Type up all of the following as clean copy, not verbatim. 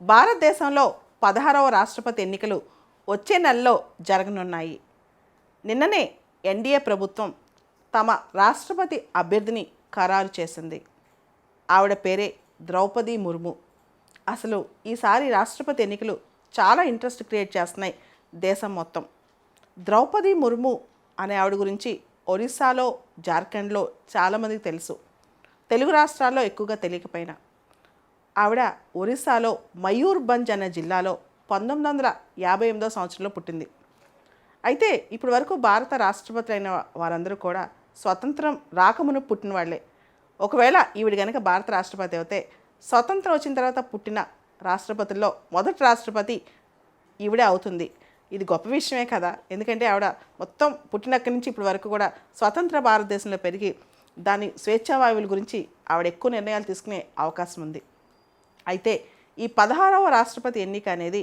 భారతదేశంలో 16వ రాష్ట్రపతి ఎన్నికలు వచ్చే నెలలో జరగనున్నాయి. నిన్ననే ఎన్డీఏ ప్రభుత్వం తమ రాష్ట్రపతి అభ్యర్థిని ఖరారు చేసింది. ఆవిడ పేరే ద్రౌపది ముర్ము. అసలు ఈసారి రాష్ట్రపతి ఎన్నికలు చాలా ఇంట్రెస్ట్ క్రియేట్ చేస్తున్నాయి దేశం మొత్తం. ద్రౌపది ముర్ము అనే ఆవిడ గురించి ఒరిస్సాలో, జార్ఖండ్లో చాలామందికి తెలుసు. తెలుగు రాష్ట్రాల్లో ఎక్కువగా తెలియకపోయినా ఆవిడ ఒరిస్సాలో మయూర్భంజ్ అనే జిల్లాలో 1958వ సంవత్సరంలో పుట్టింది. అయితే ఇప్పటి వరకు భారత రాష్ట్రపతి అయిన వారందరూ కూడా స్వతంత్రం రాకమును పుట్టిన వాళ్ళే. ఒకవేళ ఈవిడ కనుక భారత రాష్ట్రపతి అయితే స్వతంత్రం వచ్చిన తర్వాత పుట్టిన రాష్ట్రపతుల్లో మొదటి రాష్ట్రపతి ఈవిడే అవుతుంది. ఇది గొప్ప విషయమే కదా. ఎందుకంటే ఆవిడ మొత్తం పుట్టినక్కడి నుంచి ఇప్పటి వరకు కూడా స్వతంత్ర భారతదేశంలో పెరిగి దాని స్వేచ్ఛావాయువుల గురించి ఆవిడ ఎక్కువ నిర్ణయాలు తీసుకునే అవకాశం ఉంది. అయితే ఈ 16వ రాష్ట్రపతి ఎన్నిక అనేది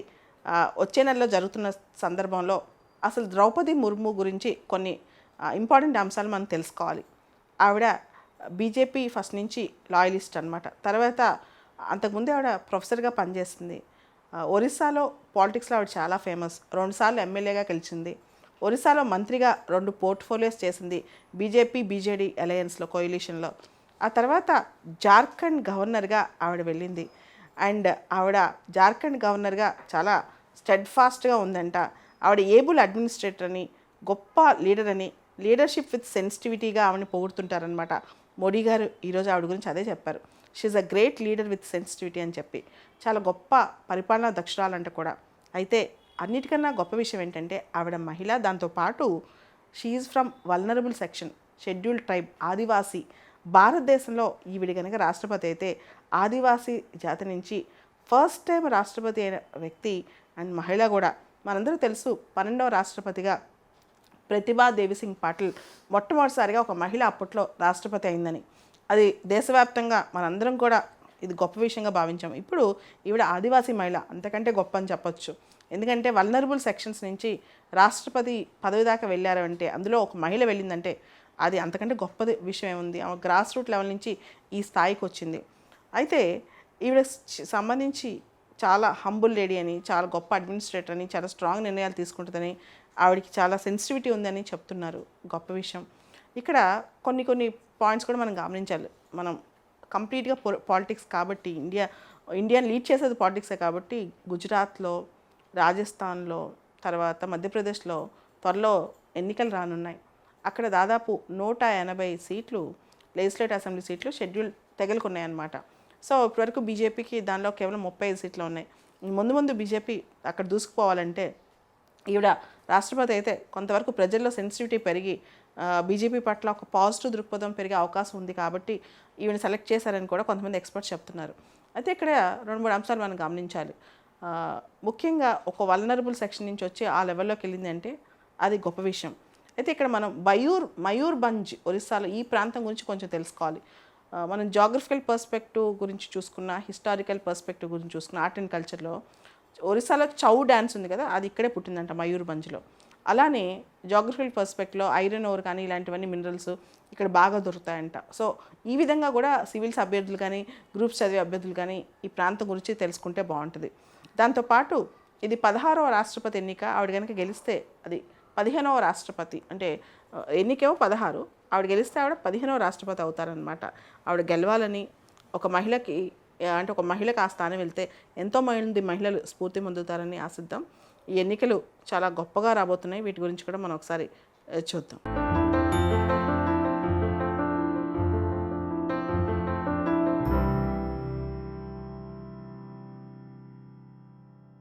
వచ్చే నెలలో జరుగుతున్న సందర్భంలో అసలు ద్రౌపది ముర్ము గురించి కొన్ని ఇంపార్టెంట్ అంశాలు మనం తెలుసుకోవాలి. ఆవిడ బీజేపీ ఫస్ట్ నుంచి లాయలిస్ట్ అనమాట. తర్వాత అంతకుముందు ఆవిడ ప్రొఫెసర్గా పనిచేస్తుంది. ఒరిస్సాలో పాలిటిక్స్లో ఆవిడ చాలా ఫేమస్. 2 సార్లు ఎమ్మెల్యేగా గెలిచింది. ఒరిస్సాలో మంత్రిగా 2 పోర్ట్ఫోలియోస్ చేసింది బీజేపీ బీజేడీ అలయన్స్లో, కోయిలిషన్లో. ఆ తర్వాత జార్ఖండ్ గవర్నర్గా ఆవిడ వెళ్ళింది. అండ్ ఆవిడ జార్ఖండ్ గవర్నర్గా చాలా స్టెడ్ ఫాస్ట్గా ఉందంట. ఆవిడ ఏబుల్ అడ్మినిస్ట్రేటర్ అని, గొప్ప లీడర్ అని, లీడర్షిప్ విత్ సెన్సిటివిటీగా ఆవిడని పొగుడుతుంటారనమాట. మోడీ గారు ఈరోజు ఆవిడ గురించి అదే చెప్పారు. She's a great leader with sensitivity అని చెప్పి. చాలా గొప్ప పరిపాలనా దక్షురాలంట కూడా. అయితే అన్నిటికన్నా గొప్ప విషయం ఏంటంటే ఆవిడ మహిళ. దాంతోపాటు she from vulnerable section, scheduled tribe, ఆదివాసీ. భారతదేశంలో ఈవిడ కనుక రాష్ట్రపతి అయితే ఆదివాసీ జాతి నుంచి ఫస్ట్ టైం రాష్ట్రపతి అయిన వ్యక్తి అండ్ మహిళ కూడా. మనందరూ తెలుసు 12వ రాష్ట్రపతిగా ప్రతిభా దేవిసింగ్ పాటిల్ మొట్టమొదటిసారిగా ఒక మహిళ అప్పట్లో రాష్ట్రపతి అయిందని. అది దేశవ్యాప్తంగా మనందరం కూడా ఇది గొప్ప విషయంగా భావించాం. ఇప్పుడు ఈవిడ ఆదివాసీ మహిళ, అంతకంటే గొప్ప అని చెప్పొచ్చు. ఎందుకంటే వల్నరబుల్ సెక్షన్స్ నుంచి రాష్ట్రపతి పదవి దాకా వెళ్ళారు అంటే, అందులో ఒక మహిళ వెళ్ళిందంటే అది అంతకంటే గొప్ప విషయం ఏముంది. ఆమె గ్రాస్ రూట్ లెవెల్ నుంచి ఈ స్థాయికి వచ్చింది. అయితే ఈవిడ సంబంధించి చాలా హంబుల్ లేడీ అని, చాలా గొప్ప అడ్మినిస్ట్రేటర్ అని, చాలా స్ట్రాంగ్ నిర్ణయాలు తీసుకుంటుందని, ఆవిడకి చాలా సెన్సిటివిటీ ఉందని చెప్తున్నారు. గొప్ప విషయం. ఇక్కడ కొన్ని పాయింట్స్ కూడా మనం గమనించాలి. మనం కంప్లీట్గా పాలిటిక్స్ కాబట్టి, ఇండియాని లీడ్ చేసేది పాలిటిక్సే కాబట్టి గుజరాత్లో, రాజస్థాన్లో, తర్వాత మధ్యప్రదేశ్లో త్వరలో ఎన్నికలు రానున్నాయి. అక్కడ దాదాపు 180 సీట్లు, లెజిస్లేటివ్ అసెంబ్లీ సీట్లు షెడ్యూల్ తెగలుకున్నాయన్నమాట. సో ఇప్పటివరకు బీజేపీకి దానిలో కేవలం 35 సీట్లు ఉన్నాయి. ముందు బీజేపీ అక్కడ దూసుకుపోవాలంటే ఈవిడ రాష్ట్రపతి అయితే కొంతవరకు ప్రజల్లో సెన్సిటివిటీ పెరిగి బీజేపీ పట్ల ఒక పాజిటివ్ దృక్పథం పెరిగే అవకాశం ఉంది. కాబట్టి ఈవిని సెలెక్ట్ చేశారని కూడా కొంతమంది ఎక్స్పర్ట్స్ చెప్తున్నారు. అయితే ఇక్కడ 2-3 అంశాలు మనం గమనించాలి. ముఖ్యంగా ఒక వల్నరబుల్ సెక్షన్ నుంచి వచ్చి ఆ లెవెల్లోకి వెళ్ళింది అంటే అది గొప్ప విషయం. అయితే ఇక్కడ మనం మయూర్భంజ్ ఒరిస్సాలో ఈ ప్రాంతం గురించి కొంచెం తెలుసుకోవాలి. మనం జాగ్రఫికల్ పర్స్పెక్టివ్ గురించి చూసుకున్న, హిస్టారికల్ పర్స్పెక్టివ్ గురించి చూసుకున్న, ఆర్ట్ అండ్ కల్చర్లో ఒరిస్సాలో చౌ డ్యాన్స్ ఉంది కదా, అది ఇక్కడే పుట్టిందంట మయూర్భంజ్లో. అలానే జాగ్రఫికల్ పర్స్పెక్టివ్లో ఐరన్ ఓర్ కానీ ఇలాంటివన్నీ మినరల్స్ ఇక్కడ బాగా దొరుకుతాయంట. సో ఈ విధంగా కూడా సివిల్స్ అభ్యర్థులు కానీ, గ్రూప్స్ చదివే అభ్యర్థులు కానీ ఈ ప్రాంతం గురించి తెలుసుకుంటే బాగుంటుంది. దాంతోపాటు ఇది 16వ రాష్ట్రపతి ఎన్నిక. ఆవిడ కనుక గెలిస్తే అది 15వ రాష్ట్రపతి. అంటే ఎన్నికేమో 16, ఆవిడ గెలిస్తే ఆవిడ 15వ రాష్ట్రపతి అవుతారనమాట. ఆవిడ గెలవాలని ఒక మహిళకు ఆ స్థానం వెళ్తే ఎంతోమంది మహిళలు స్ఫూర్తి పొందుతారని ఆశిద్దాం. ఈ ఎన్నికలు చాలా గొప్పగా రాబోతున్నాయి. వీటి గురించి కూడా మనం ఒకసారి చూద్దాం.